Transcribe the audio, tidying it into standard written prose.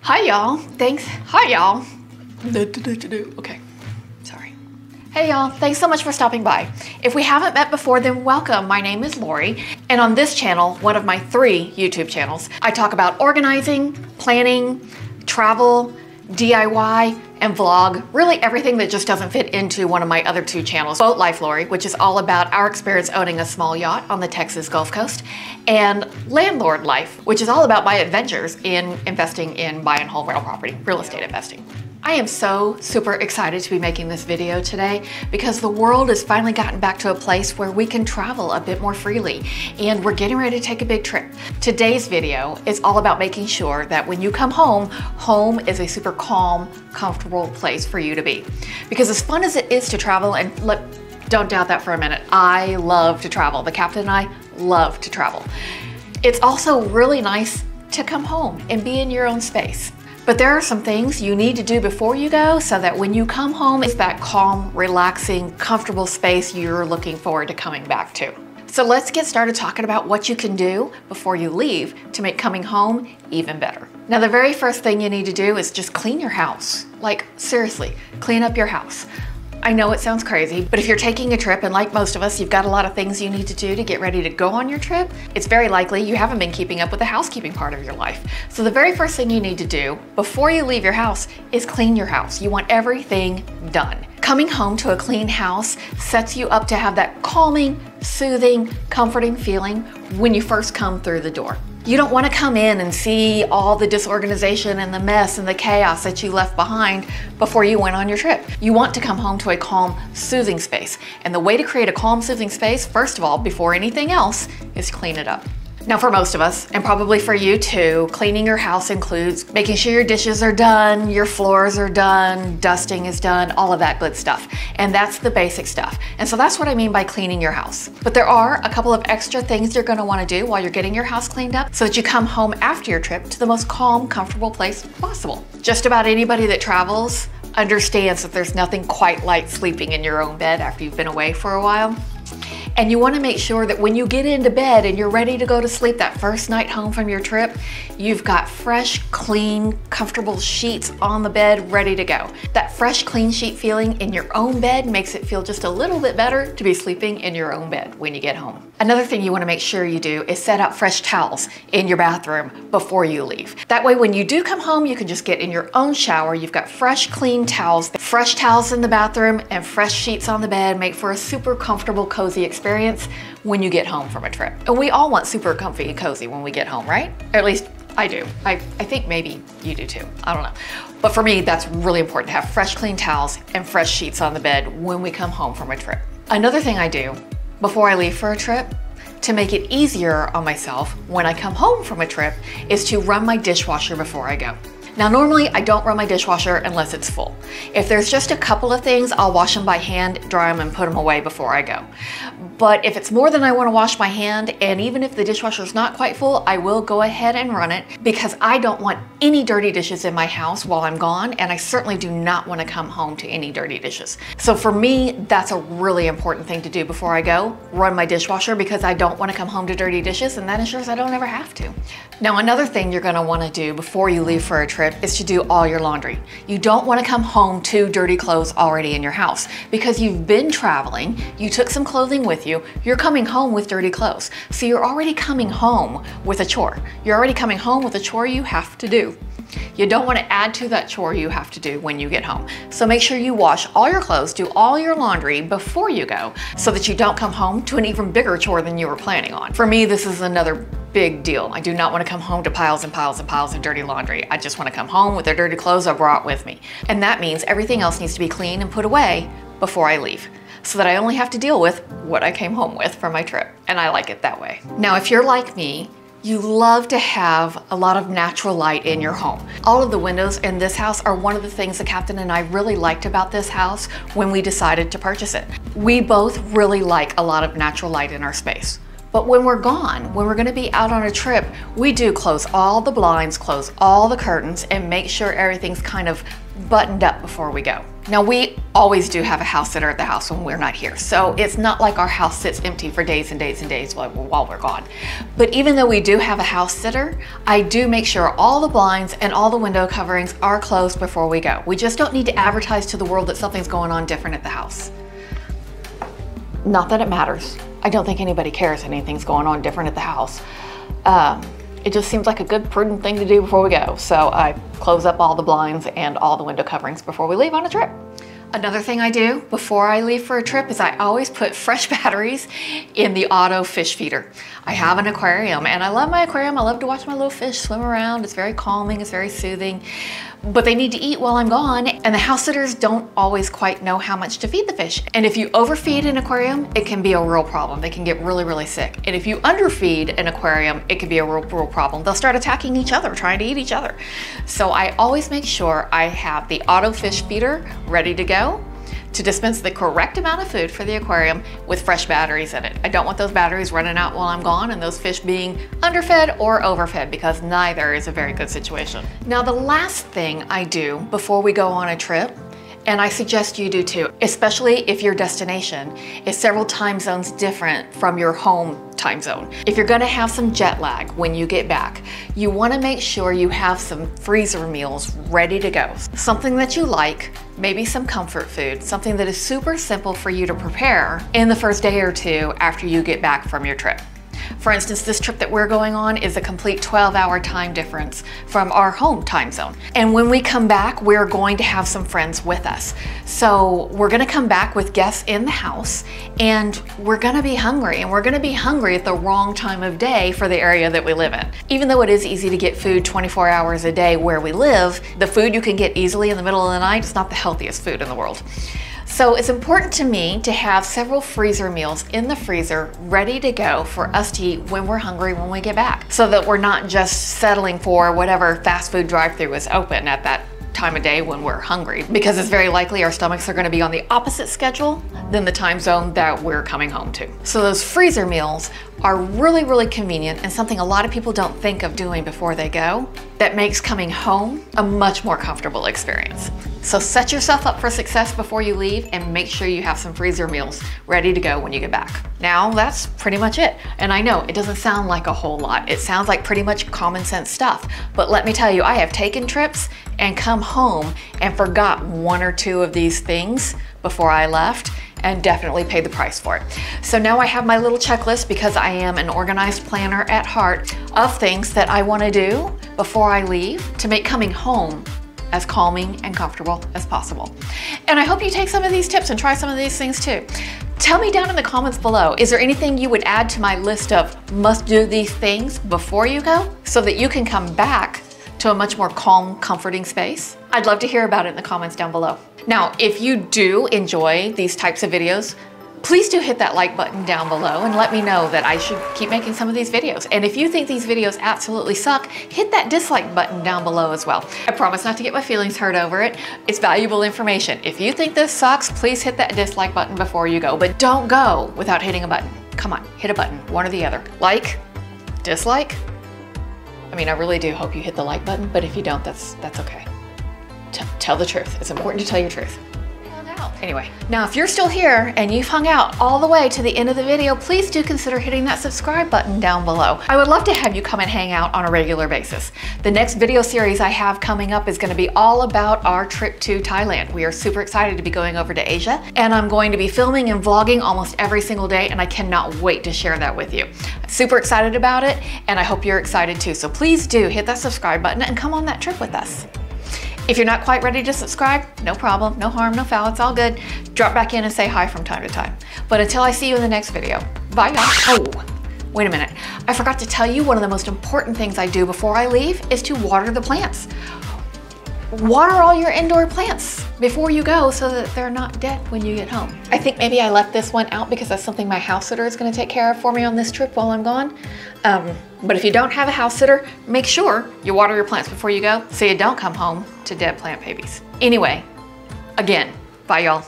Hi y'all, thanks. Hi y'all. Okay, sorry. Hey y'all, thanks so much for stopping by. If we haven't met before, then welcome. My name is Lori, and on this channel, one of my 3 YouTube channels, I talk about organizing, planning, travel, DIY, and vlog, really everything that just doesn't fit into one of my other 2 channels. Boat Life Lori, which is all about our experience owning a small yacht on the Texas Gulf Coast, and Landlord Life, which is all about my adventures in investing in buy and hold rental property, real estate investing. I am so super excited to be making this video today because the world has finally gotten back to a place where we can travel a bit more freely, and we're getting ready to take a big trip. Today's video is all about making sure that when you come home, home is a super calm, comfortable place for you to be. Because as fun as it is to travel, and don't doubt that for a minute, I love to travel. The captain and I love to travel. It's also really nice to come home and be in your own space. But there are some things you need to do before you go so that when you come home, it's that calm, relaxing, comfortable space you're looking forward to coming back to. So let's get started talking about what you can do before you leave to make coming home even better. Now, the very first thing you need to do is just clean your house. Like, seriously, clean up your house. I know it sounds crazy, but if you're taking a trip, and like most of us, you've got a lot of things you need to do to get ready to go on your trip, it's very likely you haven't been keeping up with the housekeeping part of your life. So the very first thing you need to do before you leave your house is clean your house. You want everything done. Coming home to a clean house sets you up to have that calming, soothing, comforting feeling when you first come through the door. You don't want to come in and see all the disorganization and the mess and the chaos that you left behind before you went on your trip. You want to come home to a calm, soothing space. And the way to create a calm, soothing space, first of all, before anything else, is clean it up. Now, for most of us, and probably for you too, cleaning your house includes making sure your dishes are done, your floors are done, dusting is done, all of that good stuff. And that's the basic stuff. And so that's what I mean by cleaning your house. But there are a couple of extra things you're gonna wanna do while you're getting your house cleaned up so that you come home after your trip to the most calm, comfortable place possible. Just about anybody that travels understands that there's nothing quite like sleeping in your own bed after you've been away for a while. And you want to make sure that when you get into bed and you're ready to go to sleep that first night home from your trip, you've got fresh, clean, comfortable sheets on the bed ready to go. That fresh, clean sheet feeling in your own bed makes it feel just a little bit better to be sleeping in your own bed when you get home. Another thing you want to make sure you do is set out fresh towels in your bathroom before you leave. That way when you do come home, you can just get in your own shower. You've got fresh, clean towels. Fresh towels in the bathroom and fresh sheets on the bed make for a super comfortable, cozy experience when you get home from a trip. And we all want super comfy and cozy when we get home, right? Or at least I do. I think maybe you do too. I don't know. But for me, that's really important to have fresh, clean towels and fresh sheets on the bed when we come home from a trip. Another thing I do before I leave for a trip to make it easier on myself when I come home from a trip is to run my dishwasher before I go. Now, normally I don't run my dishwasher unless it's full. If there's just a couple of things, I'll wash them by hand, dry them, and put them away before I go. But if it's more than I want to wash by hand, and even if the dishwasher's not quite full, I will go ahead and run it because I don't want any dirty dishes in my house while I'm gone, and I certainly do not want to come home to any dirty dishes. So for me, that's a really important thing to do before I go, run my dishwasher, because I don't want to come home to dirty dishes, and that ensures I don't ever have to. Now, another thing you're going to want to do before you leave for a trip is to do all your laundry. You don't want to come home to dirty clothes already in your house because you've been traveling, you took some clothing with you, you're coming home with dirty clothes. So you're already coming home with a chore. You're already coming home with a chore you have to do. You don't want to add to that chore you have to do when you get home. So make sure you wash all your clothes, do all your laundry before you go so that you don't come home to an even bigger chore than you were planning on. For me, this is another big deal. I do not want to come home to piles and piles and piles of dirty laundry. I just want to come home with the dirty clothes I brought with me. And that means everything else needs to be clean and put away before I leave, so that I only have to deal with what I came home with from my trip. And I like it that way. Now, if you're like me, you love to have a lot of natural light in your home. All of the windows in this house are one of the things the captain and I really liked about this house when we decided to purchase it. We both really like a lot of natural light in our space. But when we're gone, when we're gonna be out on a trip, we do close all the blinds, close all the curtains, and make sure everything's kind of buttoned up before we go. Now, we always do have a house sitter at the house when we're not here. So it's not like our house sits empty for days and days and days while we're gone. But even though we do have a house sitter, I do make sure all the blinds and all the window coverings are closed before we go. We just don't need to advertise to the world that something's going on different at the house. Not that it matters. I don't think anybody cares anything's going on different at the house. It just seems like a good, prudent thing to do before we go. So I close up all the blinds and all the window coverings before we leave on a trip. Another thing I do before I leave for a trip is I always put fresh batteries in the auto fish feeder. I have an aquarium and I love my aquarium. I love to watch my little fish swim around. It's very calming, it's very soothing, but they need to eat while I'm gone, and the house sitters don't always quite know how much to feed the fish. And if you overfeed an aquarium, it can be a real problem. They can get really, really sick. And if you underfeed an aquarium, it can be a real problem. They'll start attacking each other, trying to eat each other. So I always make sure I have the auto fish feeder ready to go to dispense the correct amount of food for the aquarium with fresh batteries in it. I don't want those batteries running out while I'm gone and those fish being underfed or overfed, because neither is a very good situation. Now, the last thing I do before we go on a trip, and I suggest you do too, especially if your destination is several time zones different from your home time zone. If you're gonna have some jet lag when you get back, you wanna make sure you have some freezer meals ready to go. Something that you like, maybe some comfort food, something that is super simple for you to prepare in the first day or two after you get back from your trip. For instance, this trip that we're going on is a complete 12-hour time difference from our home time zone. And when we come back, we're going to have some friends with us. So we're gonna come back with guests in the house, and we're gonna be hungry, and we're gonna be hungry at the wrong time of day for the area that we live in. Even though it is easy to get food 24 hours a day where we live, the food you can get easily in the middle of the night is not the healthiest food in the world. So it's important to me to have several freezer meals in the freezer ready to go for us to eat when we're hungry when we get back, so that we're not just settling for whatever fast food drive-thru is open at that time of day when we're hungry, because it's very likely our stomachs are going to be on the opposite schedule than the time zone that we're coming home to. So those freezer meals are really, really convenient and something a lot of people don't think of doing before they go, that makes coming home a much more comfortable experience. So set yourself up for success before you leave and make sure you have some freezer meals ready to go when you get back. Now that's pretty much it. And I know it doesn't sound like a whole lot. It sounds like pretty much common sense stuff. But let me tell you, I have taken trips and come home and forgot one or two of these things before I left, and definitely paid the price for it. So now I have my little checklist, because I am an organized planner at heart, of things that I want to do before I leave to make coming home as calming and comfortable as possible. And I hope you take some of these tips and try some of these things too. Tell me down in the comments below, is there anything you would add to my list of must do these things before you go, so that you can come back to a much more calm, comforting space? I'd love to hear about it in the comments down below. Now, if you do enjoy these types of videos, please do hit that like button down below and let me know that I should keep making some of these videos. And if you think these videos absolutely suck, hit that dislike button down below as well. I promise not to get my feelings hurt over it. It's valuable information. If you think this sucks, please hit that dislike button before you go, but don't go without hitting a button. Come on, hit a button, one or the other. Like, dislike. I mean, I really do hope you hit the like button, but if you don't, that's okay. Tell the truth. It's important to tell your truth. Anyway, now if you're still here and you've hung out all the way to the end of the video, please do consider hitting that subscribe button down below. I would love to have you come and hang out on a regular basis. The next video series I have coming up is going to be all about our trip to Thailand. We are super excited to be going over to Asia, and I'm going to be filming and vlogging almost every single day, and I cannot wait to share that with you. I'm super excited about it, and I hope you're excited too. So please do hit that subscribe button and come on that trip with us. If you're not quite ready to subscribe, no problem, no harm, no foul, it's all good. Drop back in and say hi from time to time. But until I see you in the next video, bye y'all. Oh, wait a minute. I forgot to tell you, one of the most important things I do before I leave is to water the plants. Water all your indoor plants before you go so that they're not dead when you get home. I think maybe I left this one out because that's something my house sitter is going to take care of for me on this trip while I'm gone. But if you don't have a house sitter, make sure you water your plants before you go so you don't come home to dead plant babies. Anyway, again, bye y'all.